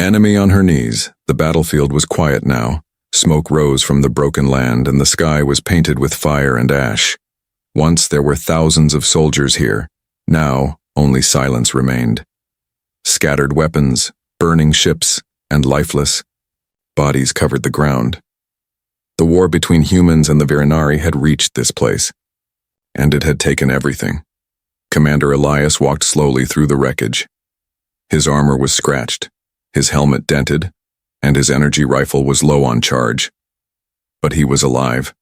Enemy on her knees. The battlefield was quiet now. Smoke rose from the broken land, and the sky was painted with fire and ash. Once there were thousands of soldiers here. Now, only silence remained. Scattered weapons, burning ships, and lifeless bodies covered the ground. The war between humans and the Virinari had reached this place, and it had taken everything. Commander Elias walked slowly through the wreckage. His armor was scratched, his helmet dented, and his energy rifle was low on charge. But he was alive.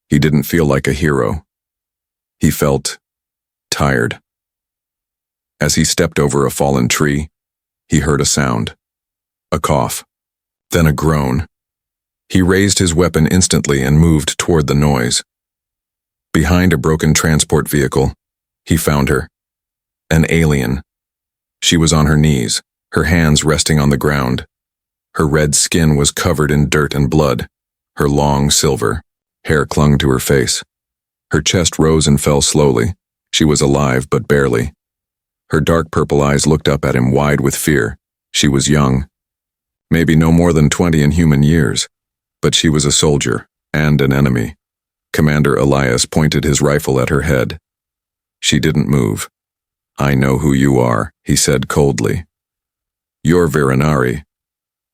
He didn't feel like a hero. He felt tired. As he stepped over a fallen tree, he heard a sound. A cough. Then a groan. He raised his weapon instantly and moved toward the noise. Behind a broken transport vehicle, he found her. An alien. She was on her knees, her hands resting on the ground. Her red skin was covered in dirt and blood. Her long silver hair clung to her face. Her chest rose and fell slowly. She was alive, but barely. Her dark purple eyes looked up at him wide with fear. She was young. Maybe no more than 20 in human years. But she was a soldier and an enemy. Commander Elias pointed his rifle at her head. She didn't move. "I know who you are," he said coldly. "You're Virinari."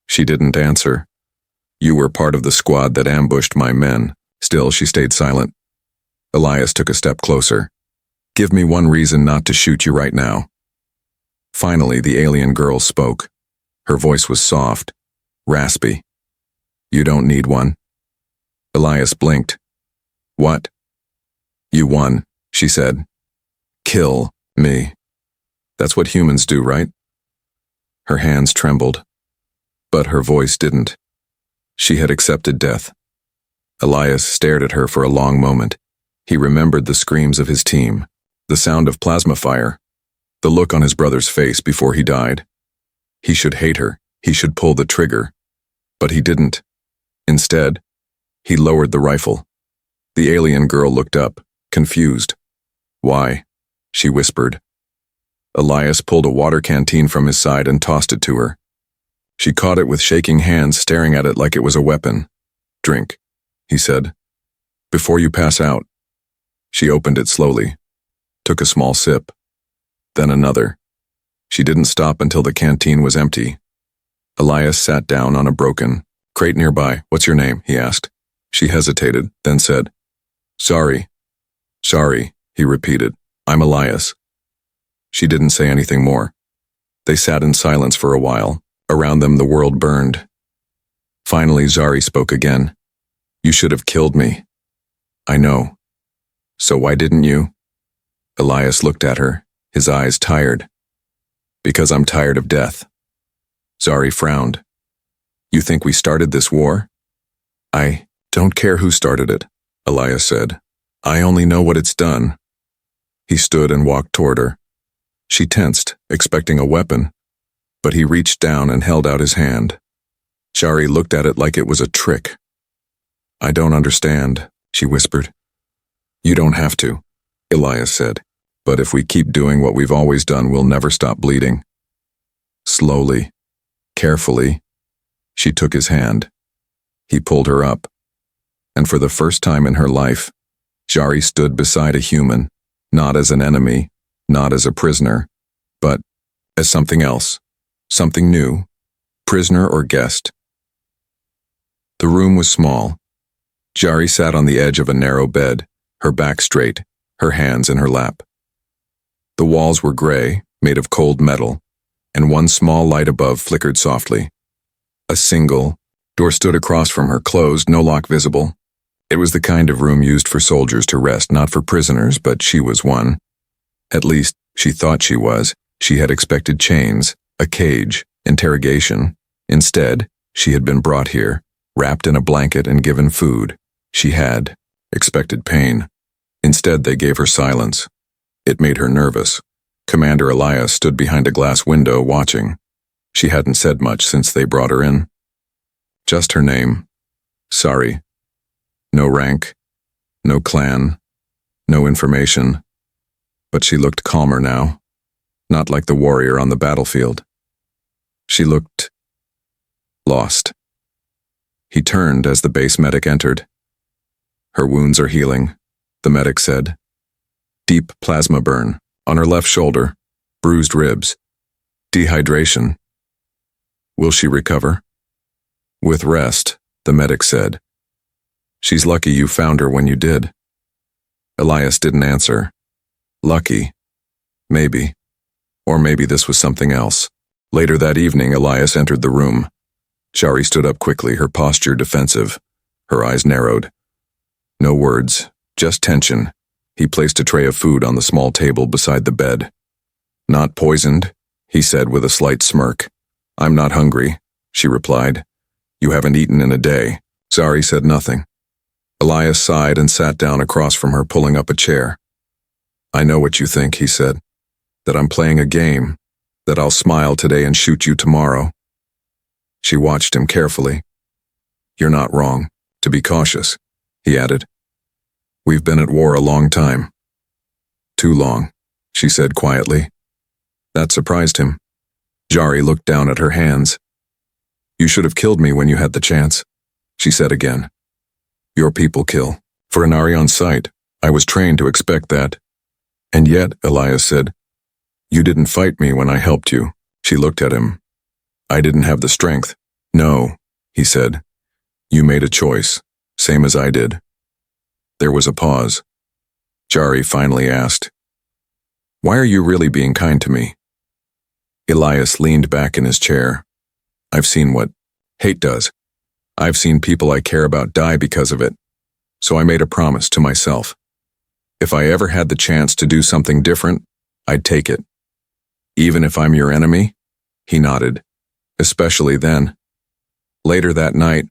She didn't answer. "You were part of the squad that ambushed my men." Still, she stayed silent. Elias took a step closer. "Give me one reason not to shoot you right now." Finally, the alien girl spoke. Her voice was soft, raspy. "You don't need one." Elias blinked. "What?" "You won," she said. "Kill me. That's what humans do, right?" Her hands trembled, but her voice didn't. She had accepted death. Elias stared at her for a long moment. He remembered the screams of his team, the sound of plasma fire, the look on his brother's face before he died. He should hate her. He should pull the trigger. But he didn't. Instead, he lowered the rifle. The alien girl looked up, confused. "Why?" she whispered. Elias pulled a water canteen from his side and tossed it to her. She caught it with shaking hands, staring at it like it was a weapon. "Drink," he said, "before you pass out." She opened it slowly, took a small sip, then another. She didn't stop until the canteen was empty. Elias sat down on a broken crate nearby. "What's your name?" he asked. She hesitated, then said, "Sorry." "Sorry," he repeated. "I'm Elias." She didn't say anything more. They sat in silence for a while. Around them the world burned. Finally, Zari spoke again. "You should have killed me." "I know." "So why didn't you?" Elias looked at her, his eyes tired. "Because I'm tired of death." Zari frowned. "You think we started this war?" "I don't care who started it," Elias said. "I only know what it's done." He stood and walked toward her. She tensed, expecting a weapon, but he reached down and held out his hand. Zari looked at it like it was a trick. "I don't understand," she whispered. "You don't have to," Elias said. "But if we keep doing what we've always done, we'll never stop bleeding." Slowly, carefully, she took his hand. He pulled her up. And for the first time in her life, Zari stood beside a human, not as an enemy, not as a prisoner, but as something else, something new, prisoner or guest. The room was small. Zari sat on the edge of a narrow bed, her back straight, her hands in her lap. The walls were gray, made of cold metal, and one small light above flickered softly. A single door stood across from her, closed, no lock visible. It was the kind of room used for soldiers to rest, not for prisoners, but she was one. At least, she thought she was. She had expected chains, a cage, interrogation. Instead, she had been brought here, wrapped in a blanket and given food. She had expected pain. Instead, they gave her silence. It made her nervous. Commander Elias stood behind a glass window watching. She hadn't said much since they brought her in. Just her name. Sorry. No rank, no clan, no information. But she looked calmer now, not like the warrior on the battlefield. She looked Lost. He turned as the base medic entered. Her wounds are healing, the medic said. Deep plasma burn on her left shoulder, bruised ribs, dehydration. Will she recover? With rest, the medic said. She's lucky you found her when you did. Elias didn't answer. Lucky. Maybe. Or maybe this was something else. Later that evening, Elias entered the room. Shari stood up quickly, her posture defensive. Her eyes narrowed. No words, just tension. He placed a tray of food on the small table beside the bed. Not poisoned, he said with a slight smirk. I'm not hungry, she replied. You haven't eaten in a day. Shari said nothing. Elias sighed and sat down across from her, pulling up a chair. I know what you think, he said. That I'm playing a game. That I'll smile today and shoot you tomorrow. She watched him carefully. You're not wrong. To be cautious, he added. We've been at war a long time. Too long, she said quietly. That surprised him. Jari looked down at her hands. You should have killed me when you had the chance, she said again. Your people kill. For an Ari on site, I was trained to expect that. And yet, Elias said, you didn't fight me when I helped you. She looked at him. I didn't have the strength. No, he said. You made a choice, same as I did. There was a pause. Jari finally asked, why are you really being kind to me? Elias leaned back in his chair. I've seen what hate does. I've seen people I care about die because of it. So I made a promise to myself. If I ever had the chance to do something different, I'd take it. Even if I'm your enemy? He nodded. Especially then. Later that night,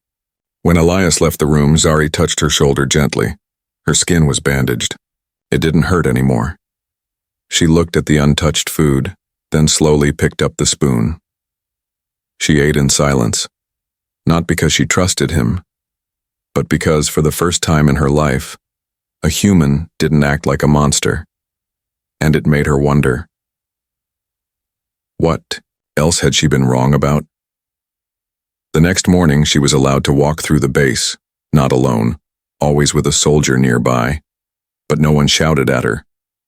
when Elias left the room, Zari touched her shoulder gently. Her skin was bandaged. It didn't hurt anymore. She looked at the untouched food, then slowly picked up the spoon. She ate in silence, not because she trusted him, but because for the first time in her life, a human didn't act like a monster, and it made her wonder. What else had she been wrong about? The next morning, she was allowed to walk through the base, not alone, always with a soldier nearby. But no one shouted at her.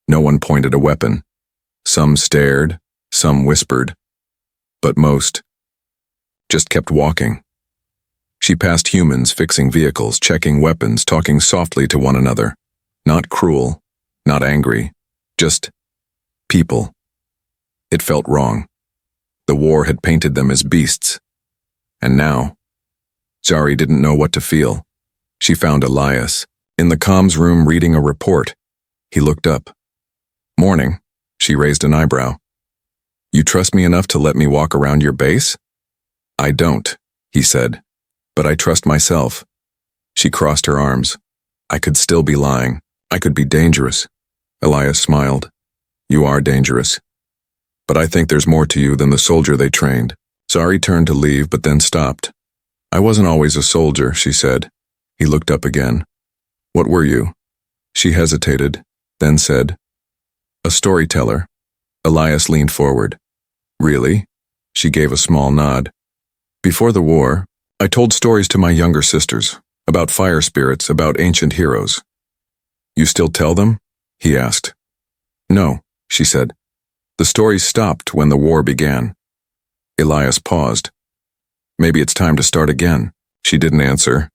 No one pointed a weapon. Some stared, some whispered, but most just kept walking. She passed humans fixing vehicles, checking weapons, talking softly to one another. Not cruel, not angry, just people. It felt wrong. The war had painted them as beasts. And now, Zari didn't know what to feel. She found Elias in the comms room reading a report. He looked up. Morning, she raised an eyebrow. You trust me enough to let me walk around your base? I don't, he said, but I trust myself. She crossed her arms. I could still be lying. I could be dangerous. Elias smiled. You are dangerous. But I think there's more to you than the soldier they trained. Zari turned to leave, but then stopped. I wasn't always a soldier, she said. He looked up again. What were you? She hesitated, then said, a storyteller. Elias leaned forward. Really? She gave a small nod. Before the war, I told stories to my younger sisters, about fire spirits, about ancient heroes. You still tell them? He asked. No, she said. The stories stopped when the war began. Elias paused. Maybe it's time to start again. She didn't answer.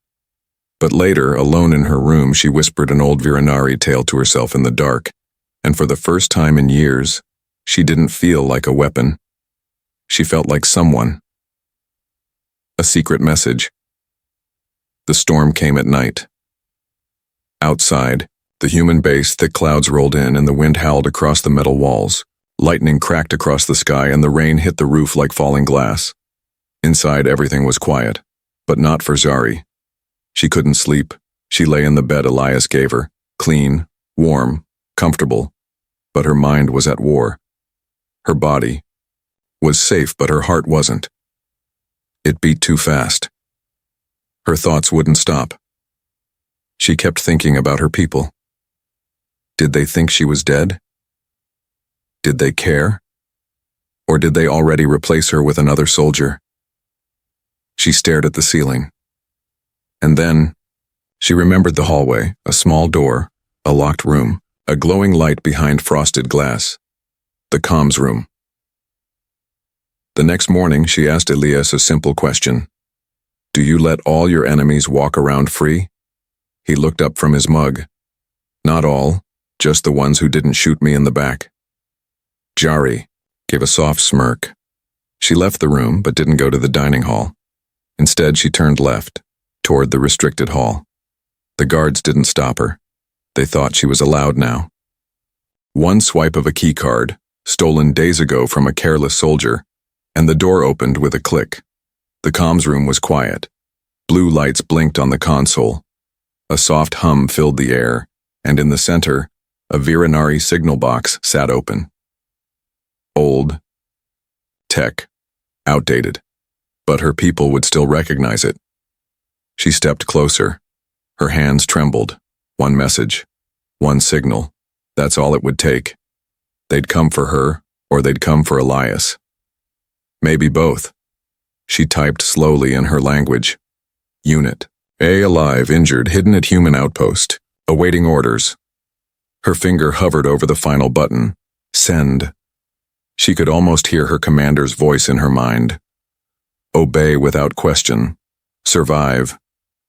But later, alone in her room, she whispered an old Viranari tale to herself in the dark, and for the first time in years, she didn't feel like a weapon. She felt like someone. A secret message. The storm came at night. Outside, the human base, thick clouds rolled in and the wind howled across the metal walls. Lightning cracked across the sky and the rain hit the roof like falling glass. Inside, everything was quiet, but not for Zari. She couldn't sleep. She lay in the bed Elias gave her, clean, warm, comfortable, but her mind was at war. Her body was safe, but her heart wasn't. It beat too fast. Her thoughts wouldn't stop. She kept thinking about her people. Did they think she was dead? Did they care? Or did they already replace her with another soldier? She She stared at the ceiling. And then, she remembered the hallway, a small door, a locked room, a glowing light behind frosted glass. The comms room. The next morning, she asked Elias a simple question. Do you let all your enemies walk around free? He looked up from his mug. Not all, just the ones who didn't shoot me in the back. Jari gave a soft smirk. She left the room but didn't go to the dining hall. Instead, she turned left, toward the restricted hall. The guards didn't stop her. They thought she was allowed now. One swipe of a key card, stolen days ago from a careless soldier, and the door opened with a click. The comms room was quiet. Blue lights blinked on the console. A soft hum filled the air, and in the center, a Virinari signal box sat open. Old. Tech. Outdated. But her people would still recognize it. She stepped closer. Her hands trembled. One message. One signal. That's all it would take. They'd come for her, or they'd come for Elias. Maybe both. She typed slowly in her language. Unit. A alive, injured, hidden at human outpost. Awaiting orders. Her finger hovered over the final button. Send. She could almost hear her commander's voice in her mind. Obey without question. Survive.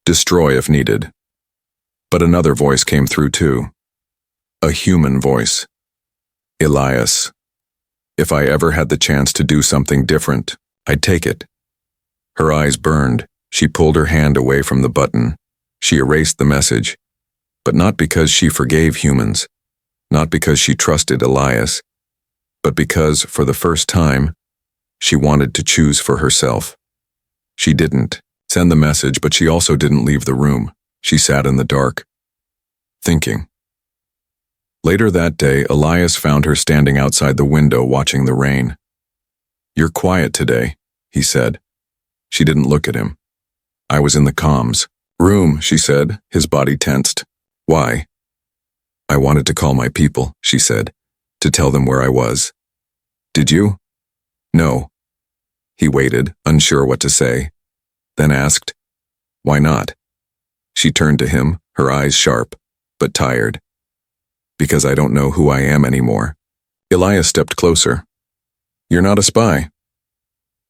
Destroy if needed. But another voice came through too. A human voice. Elias. If I ever had the chance to do something different, I'd take it. Her eyes burned. She pulled her hand away from the button. She erased the message. But not because she forgave humans. Not because she trusted Elias. But because, for the first time, she wanted to choose for herself. She didn't send the message, but she also didn't leave the room. She sat in the dark, thinking. Later that day, Elias found her standing outside the window watching the rain. You're quiet today, he said. She didn't look at him. I was in the comms room, she said, his body tensed. Why? I wanted to call my people, she said, to tell them where I was. Did you? No. He waited, unsure what to say, then asked, why not? She turned to him, her eyes sharp, but tired. Because I don't know who I am anymore. Elias stepped closer. You're not a spy.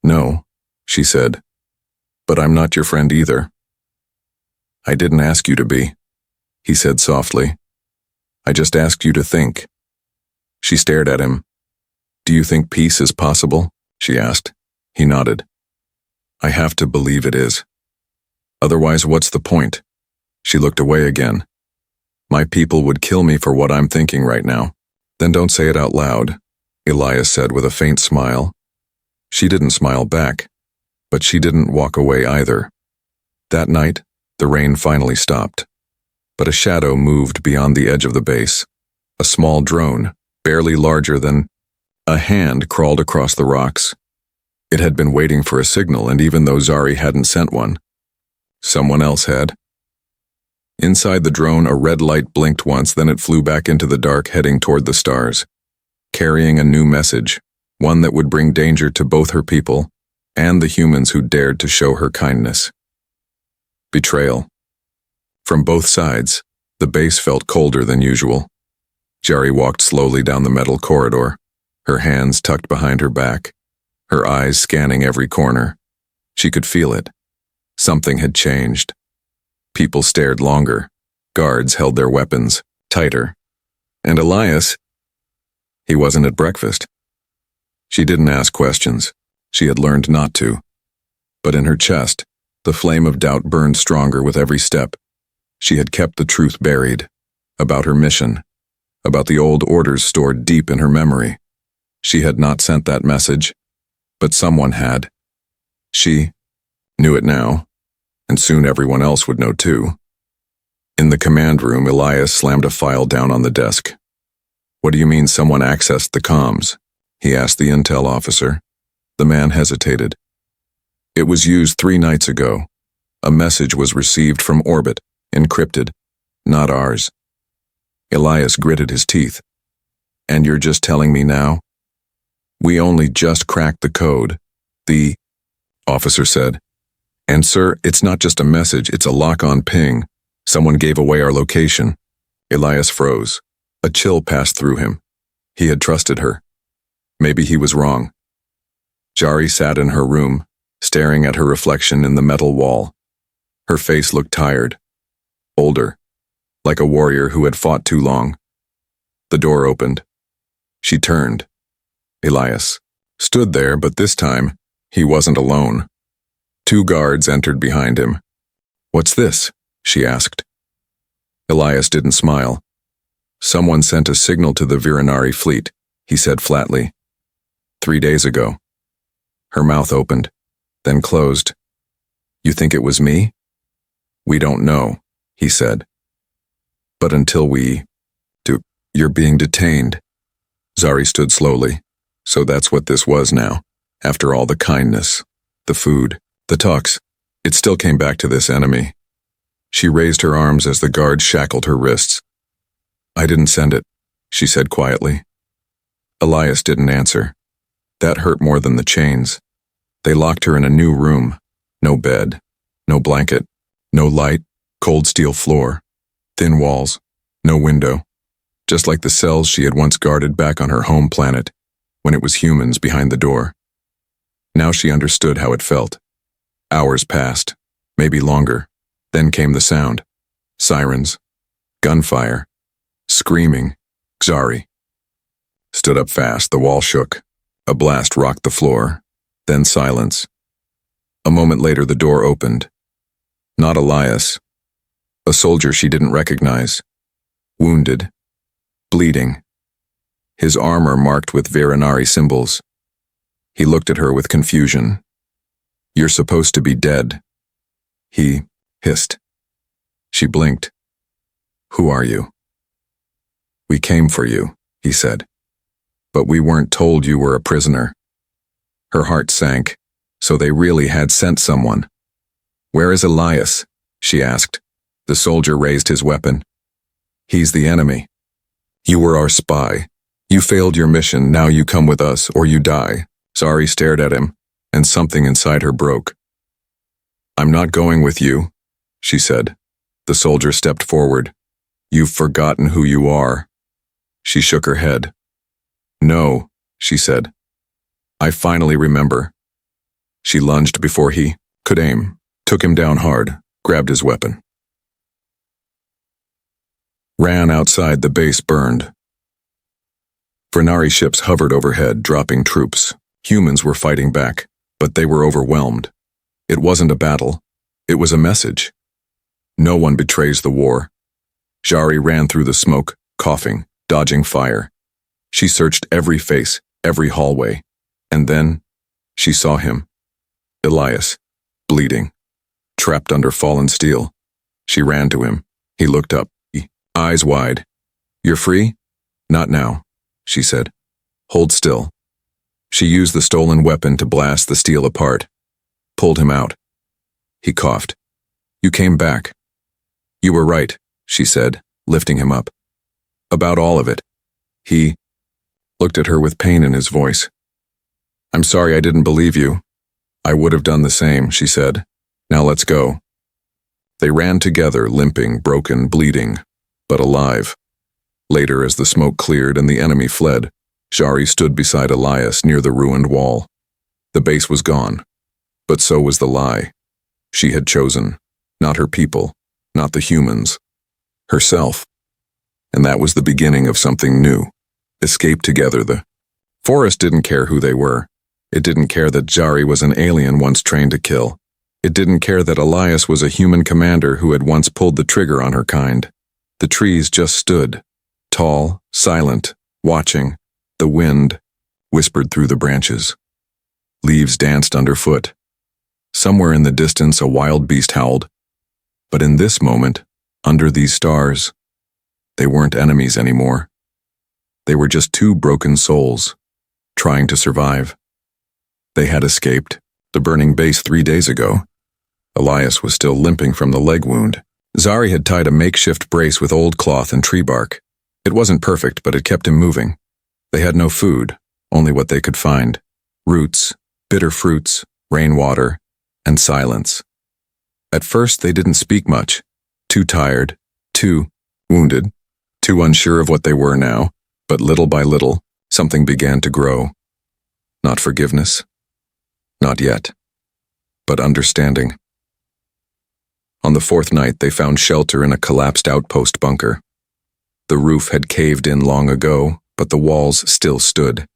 No, she said, but I'm not your friend either. I didn't ask you to be, he said softly. I just asked you to think. She stared at him. Do you think peace is possible? She asked. He nodded. I have to believe it is. Otherwise, what's the point? She looked away again. My people would kill me for what I'm thinking right now. Then don't say it out loud, Elias said with a faint smile. She didn't smile back, but she didn't walk away either. That night, the rain finally stopped. But a shadow moved beyond the edge of the base. A small drone, barely larger than a hand, crawled across the rocks. It had been waiting for a signal, and even though Zari hadn't sent one, someone else had. Inside the drone, a red light blinked once, then it flew back into the dark, heading toward the stars, carrying a new message, one that would bring danger to both her people and the humans who dared to show her kindness. Betrayal. From both sides, the base felt colder than usual. Jari walked slowly down the metal corridor, her hands tucked behind her back, her eyes scanning every corner. She could feel it. Something had changed. People stared longer. Guards held their weapons, tighter. And Elias, he wasn't at breakfast. She didn't ask questions. She had learned not to. But in her chest, the flame of doubt burned stronger with every step. She had kept the truth buried, about her mission, about the old orders stored deep in her memory. She had not sent that message, but someone had. She knew it now, and soon everyone else would know too. In the command room, Elias slammed a file down on the desk. What do you mean someone accessed the comms? He asked the intel officer. The man hesitated. It was used 3 nights ago. A message was received from orbit, encrypted, not ours. Elias gritted his teeth. And you're just telling me now? We only just cracked the code, the officer said. And sir, it's not just a message, it's a lock-on ping. Someone gave away our location. Elias froze. A chill passed through him. He had trusted her. Maybe he was wrong. Jari sat in her room, staring at her reflection in the metal wall. Her face looked tired, older, like a warrior who had fought too long. The door opened. She turned. Elias stood there, but this time, he wasn't alone. 2 guards entered behind him. "What's this?" she asked. Elias didn't smile. "Someone sent a signal to the Virinari fleet," he said flatly. 3 days ago. Her mouth opened, then closed. "You think it was me?" "We don't know," he said. "But until we do, you're being detained." Zari stood slowly. So that's what this was now. After all the kindness, the food, the talks, it still came back to this enemy. She raised her arms as the guard shackled her wrists. "I didn't send it," she said quietly. Elias didn't answer. That hurt more than the chains. They locked her in a new room. No bed, no blanket, no light, cold steel floor, thin walls, no window. Just like the cells she had once guarded back on her home planet, when it was humans behind the door. Now she understood how it felt. Hours passed, maybe longer. Then came the sound. Sirens, gunfire, screaming. Zari stood up fast, the wall shook. A blast rocked the floor, then silence. A moment later the door opened. Not Elias. A soldier she didn't recognize. Wounded. Bleeding. His armor marked with Virinari symbols. He looked at her with confusion. "You're supposed to be dead," he hissed. She blinked. "Who are you?" "We came for you," he said. "But we weren't told you were a prisoner." Her heart sank. So they really had sent someone. "Where is Elias?" she asked. The soldier raised his weapon. "He's the enemy. You were our spy. You failed your mission, now you come with us, or you die." Zari stared at him, and something inside her broke. "I'm not going with you," she said. The soldier stepped forward. "You've forgotten who you are." She shook her head. "No," she said. "I finally remember." She lunged before he could aim, took him down hard, grabbed his weapon. Ran outside, the base burned. Virinari ships hovered overhead, dropping troops. Humans were fighting back, but they were overwhelmed. It wasn't a battle. It was a message. No one betrays the war. Zari ran through the smoke, coughing, dodging fire. She searched every face, every hallway. And then, she saw him. Elias, bleeding, trapped under fallen steel. She ran to him. He looked up, eyes wide. "You're free?" "Not now," she said. "Hold still." She used the stolen weapon to blast the steel apart. Pulled him out. He coughed. "You came back." "You were right," she said, lifting him up. "About all of it." He looked at her with pain in his voice. "I'm sorry I didn't believe you." "I would have done the same," she said. "Now let's go." They ran together, limping, broken, bleeding, but alive. Later, as the smoke cleared and the enemy fled, Zari stood beside Elias near the ruined wall. The base was gone, but so was the lie. She had chosen, not her people, not the humans, herself. And that was the beginning of something new. Escape together. The forest didn't care who they were. It didn't care that Zari was an alien once trained to kill. It didn't care that Elias was a human commander who had once pulled the trigger on her kind. The trees just stood, tall, silent, watching. The wind whispered through the branches. Leaves danced underfoot. Somewhere in the distance, a wild beast howled. But in this moment, under these stars, they weren't enemies anymore. They were just 2 broken souls, trying to survive. They had escaped the burning base 3 days ago. Elias was still limping from the leg wound. Zari had tied a makeshift brace with old cloth and tree bark. It wasn't perfect, but it kept him moving. They had no food, only what they could find. Roots, bitter fruits, rainwater, and silence. At first, they didn't speak much. Too tired, too wounded, too unsure of what they were now, but little by little, something began to grow. Not forgiveness. Not yet. But understanding. On the fourth night, they found shelter in a collapsed outpost bunker. The roof had caved in long ago, but the walls still stood.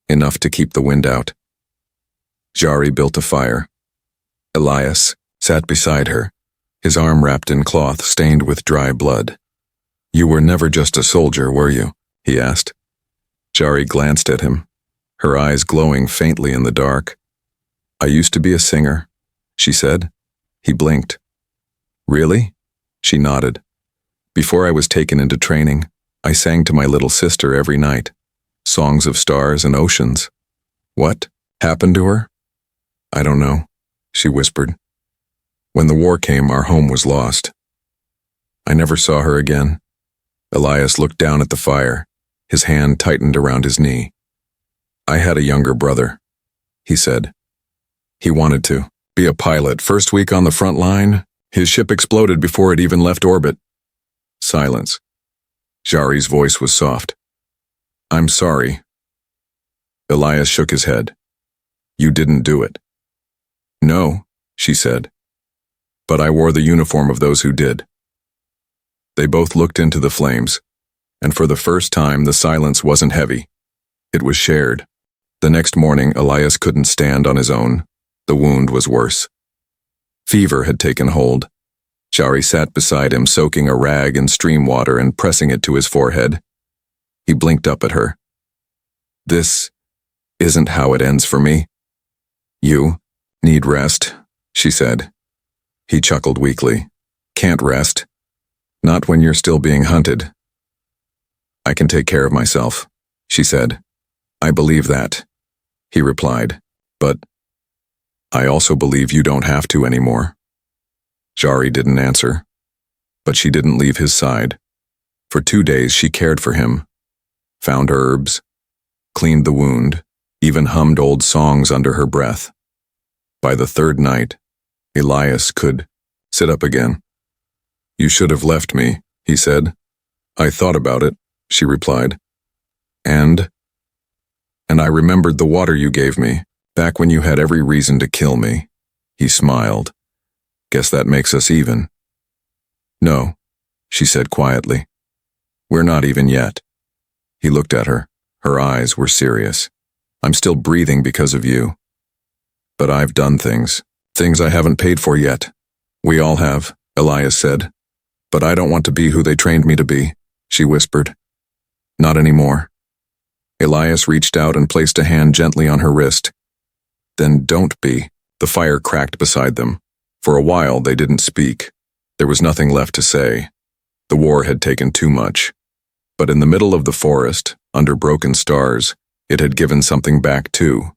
Enough to keep the wind out. Jari built a fire. Elias sat beside her, his arm wrapped in cloth stained with dry blood. "You were never just a soldier, were you?" he asked. Jari glanced at him, her eyes glowing faintly in the dark. "I used to be a singer," she said. He blinked. "Really?" She nodded. "Before I was taken into training, I sang to my little sister every night, songs of stars and oceans." "What happened to her?" "I don't know," she whispered. "When the war came, our home was lost. I never saw her again." Elias looked down at the fire, his hand tightened around his knee. "I had a younger brother," he said. "He wanted to be a pilot. First week on the front line, his ship exploded before it even left orbit." Silence. Jari's voice was soft. "I'm sorry." Elias shook his head. "You didn't do it." "No," she said. "But I wore the uniform of those who did." They both looked into the flames, and for the first time the silence wasn't heavy. It was shared. The next morning, Elias couldn't stand on his own. The wound was worse. Fever had taken hold. Jari sat beside him, soaking a rag in stream water and pressing it to his forehead. He blinked up at her. "This isn't how it ends for me." "You need rest," she said. He chuckled weakly. "Can't rest. Not when you're still being hunted." "I can take care of myself," she said. "I believe that," he replied. "But I also believe you don't have to anymore." Jari didn't answer, but she didn't leave his side. For 2 days she cared for him, found herbs, cleaned the wound, even hummed old songs under her breath. By the third night, Elias could sit up again. "You should have left me," he said. "I thought about it," she replied. And I remembered the water you gave me, back when you had every reason to kill me." He smiled. "Guess that makes us even." "No," she said quietly. "We're not even yet." He looked at her. Her eyes were serious. "I'm still breathing because of you. But I've done things I haven't paid for yet." "We all have," Elias said. "But I don't want to be who they trained me to be," she whispered. "Not anymore." Elias reached out and placed a hand gently on her wrist. "Then don't be." The fire cracked beside them. For a while they didn't speak. There was nothing left to say. The war had taken too much. But in the middle of the forest, under broken stars, it had given something back too.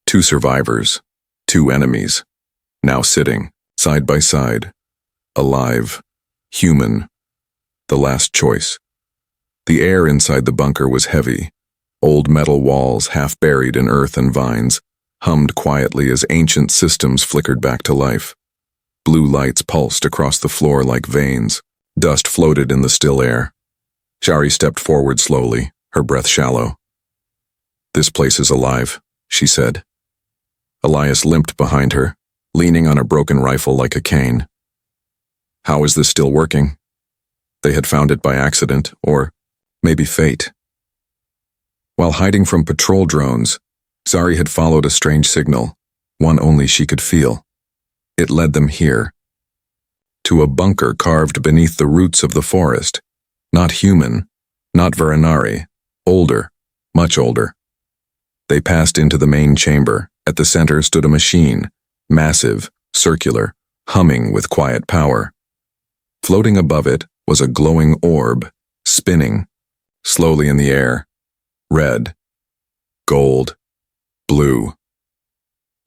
2 survivors, 2 enemies, now sitting, side by side, alive, human, the last choice. The air inside the bunker was heavy. Old metal walls, half buried in earth and vines, hummed quietly as ancient systems flickered back to life. Blue lights pulsed across the floor like veins. Dust floated in the still air. Jari stepped forward slowly, her breath shallow. "This place is alive," she said. Elias limped behind her, leaning on a broken rifle like a cane. How is this still working? They had found it by accident, or maybe fate. While hiding from patrol drones, Jari had followed a strange signal, one only she could feel. It led them here, to a bunker carved beneath the roots of the forest. Not human, not Veranari, older, much older. They passed into the main chamber. At the center stood a machine, massive, circular, humming with quiet power. Floating above it was a glowing orb, spinning, slowly in the air. Red, gold, blue.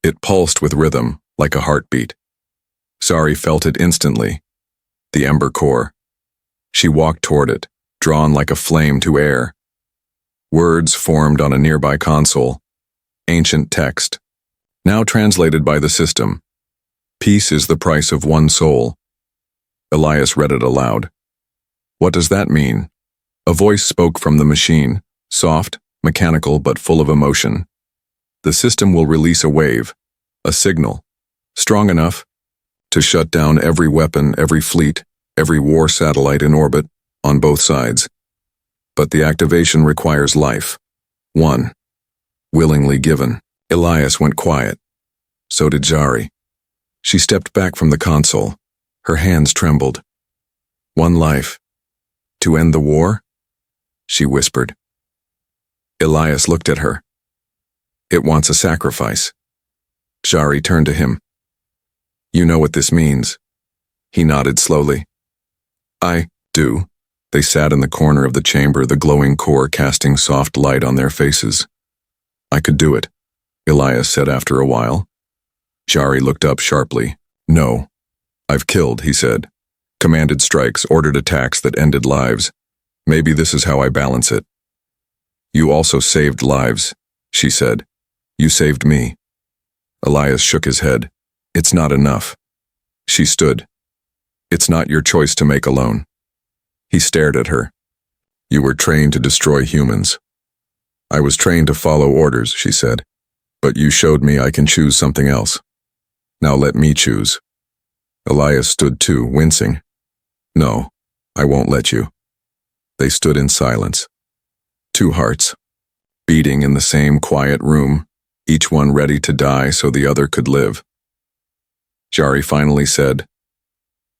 It pulsed with rhythm, like a heartbeat. Jari felt it instantly. The ember core. She walked toward it, drawn like a flame to air. Words formed on a nearby console. Ancient text, now translated by the system. Peace is the price of one soul. Elias read it aloud. What does that mean? A voice spoke from the machine, soft, mechanical, but full of emotion. The system will release a wave, a signal, strong enough to shut down every weapon, every fleet, every war satellite in orbit, on both sides. But the activation requires life. One. Willingly given. Elias went quiet. So did Jari. She stepped back from the console. Her hands trembled. One life. To end the war? She whispered. Elias looked at her. It wants a sacrifice. Jari turned to him. You know what this means. He nodded slowly. I do. They sat in the corner of the chamber, the glowing core casting soft light on their faces. I could do it, Elias said after a while. Jari looked up sharply. No. I've killed, he said. Commanded strikes, ordered attacks that ended lives. Maybe this is how I balance it. You also saved lives, she said. You saved me. Elias shook his head. It's not enough. She stood. It's not your choice to make alone. He stared at her. You were trained to destroy humans. I was trained to follow orders, she said. But you showed me I can choose something else. Now let me choose. Elias stood too, wincing. No, I won't let you. They stood in silence. Two hearts, beating in the same quiet room, each one ready to die so the other could live. Jari finally said,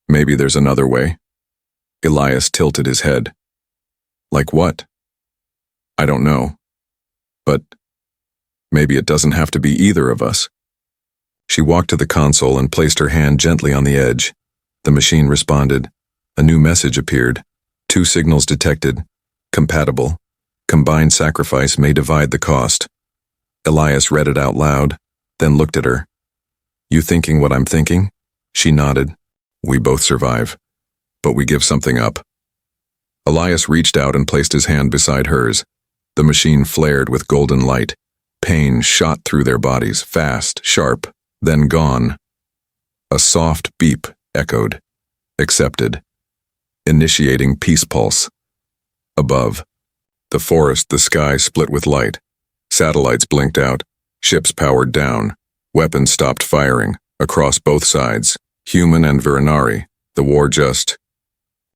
Maybe there's another way. Elias tilted his head. Like what? I don't know. But maybe it doesn't have to be either of us. She walked to the console and placed her hand gently on the edge. The machine responded. A new message appeared. 2 signals detected. Compatible. Combined sacrifice may divide the cost. Elias read it out loud, then looked at her. You thinking what I'm thinking? She nodded. We both survive, but we give something up. Elias reached out and placed his hand beside hers. The machine flared with golden light. Pain shot through their bodies, fast, sharp, then gone. A soft beep echoed. Accepted. Initiating peace pulse. Above. The forest, the sky split with light. Satellites blinked out. Ships powered down. Weapons stopped firing. Across both sides. Human and Virinari. The war just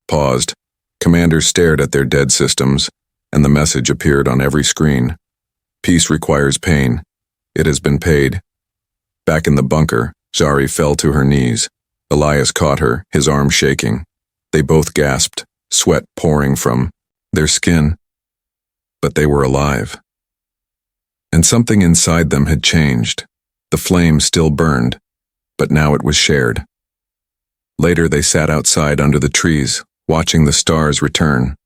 paused. Commanders stared at their dead systems, and the message appeared on every screen. Peace requires pain. It has been paid. Back in the bunker, Jari fell to her knees. Elias caught her, his arm shaking. They both gasped, sweat pouring from their skin. But they were alive. And something inside them had changed. The flame still burned, but now it was shared. Later they sat outside under the trees, watching the stars return.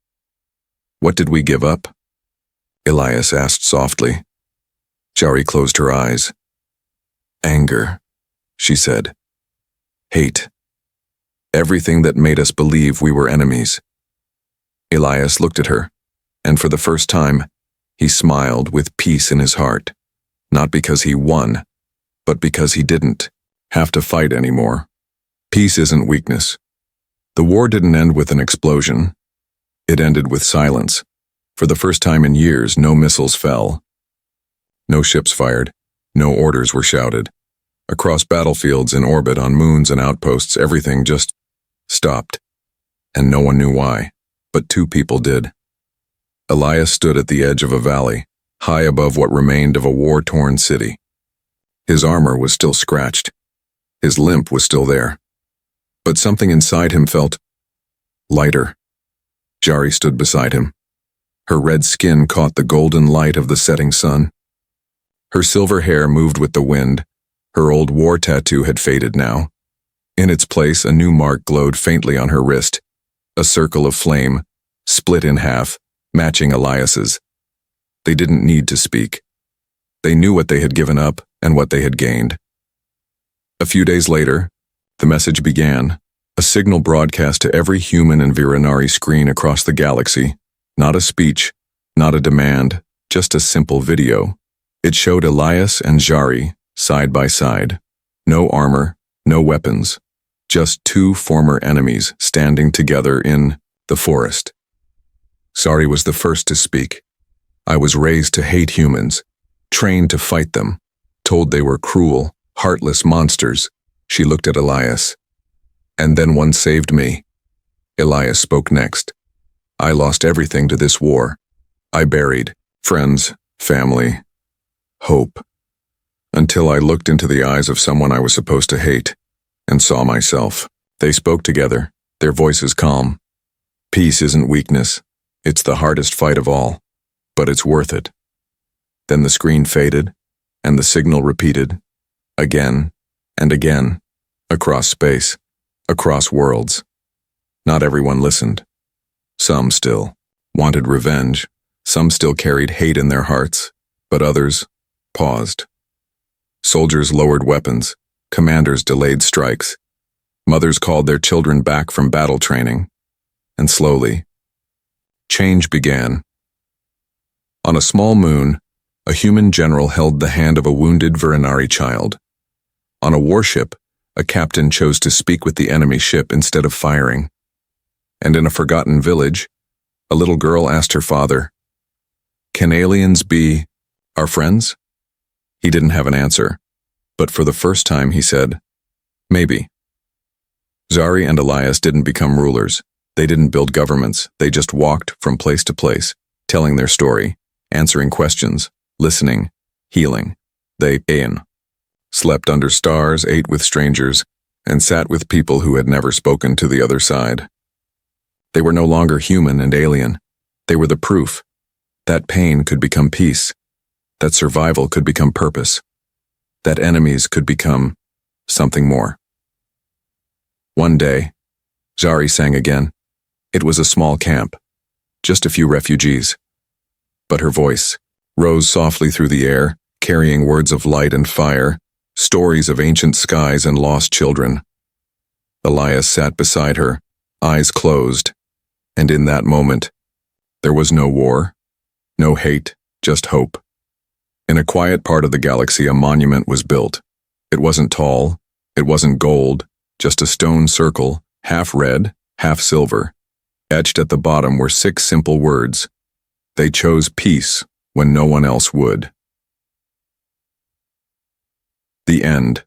What did we give up? Elias asked softly. Jari closed her eyes. Anger, she said. Hate. Everything that made us believe we were enemies. Elias looked at her, and for the first time, he smiled with peace in his heart. Not because he won, but because he didn't have to fight anymore. Peace isn't weakness. The war didn't end with an explosion. It ended with silence. For the first time in years, no missiles fell. No ships fired. No orders were shouted. Across battlefields in orbit, on moons and outposts, everything just stopped. And no one knew why, but 2 people did. Elias stood at the edge of a valley, high above what remained of a war-torn city. His armor was still scratched. His limp was still there. But something inside him felt lighter. Jari stood beside him. Her red skin caught the golden light of the setting sun. Her silver hair moved with the wind. Her old war tattoo had faded now. In its place, a new mark glowed faintly on her wrist. A circle of flame, split in half, matching Elias's. They didn't need to speak. They knew what they had given up and what they had gained. A few days later, the message began, a signal broadcast to every human and Virinari screen across the galaxy. Not a speech, not a demand, just a simple video. It showed Elias and Jari, side by side. No armor, No weapons, just two former enemies standing together in the forest. Zari was the first to speak. I was raised to hate humans, trained to fight them, told they were cruel, heartless monsters. She looked at Elias. And then one saved me. Elias spoke next. I lost everything to this war. I buried friends, family, hope, until I looked into the eyes of someone I was supposed to hate and saw myself. They spoke together, their voices calm. Peace isn't weakness. It's the hardest fight of all, but it's worth it. Then the screen faded, and the signal repeated, again and again, across space, across worlds. Not everyone listened. Some still wanted revenge, some still carried hate in their hearts, but others paused. Soldiers lowered weapons, commanders delayed strikes, mothers called their children back from battle training, and slowly, change began. On a small moon, a human general held the hand of a wounded Verenari child. On a warship, a captain chose to speak with the enemy ship instead of firing. And in a forgotten village, a little girl asked her father, "Can aliens be our friends?" He didn't have an answer, but for the first time he said, "Maybe." Zari and Elias didn't become rulers. They didn't build governments. They just walked from place to place, telling their story, answering questions, listening, healing. They slept under stars, ate with strangers, and sat with people who had never spoken to the other side. They were no longer human and alien. They were the proof that pain could become peace, that survival could become purpose, that enemies could become something more. One day, Zari sang again. It was a small camp, just a few refugees. But her voice rose softly through the air, carrying words of light and fire, stories of ancient skies and lost children. Elias sat beside her, eyes closed, and in that moment, there was no war, no hate, just hope. In a quiet part of the galaxy, a monument was built. It wasn't tall, it wasn't gold, just a stone circle, half red, half silver. Etched at the bottom were 6 simple words. They chose peace when no one else would. The end.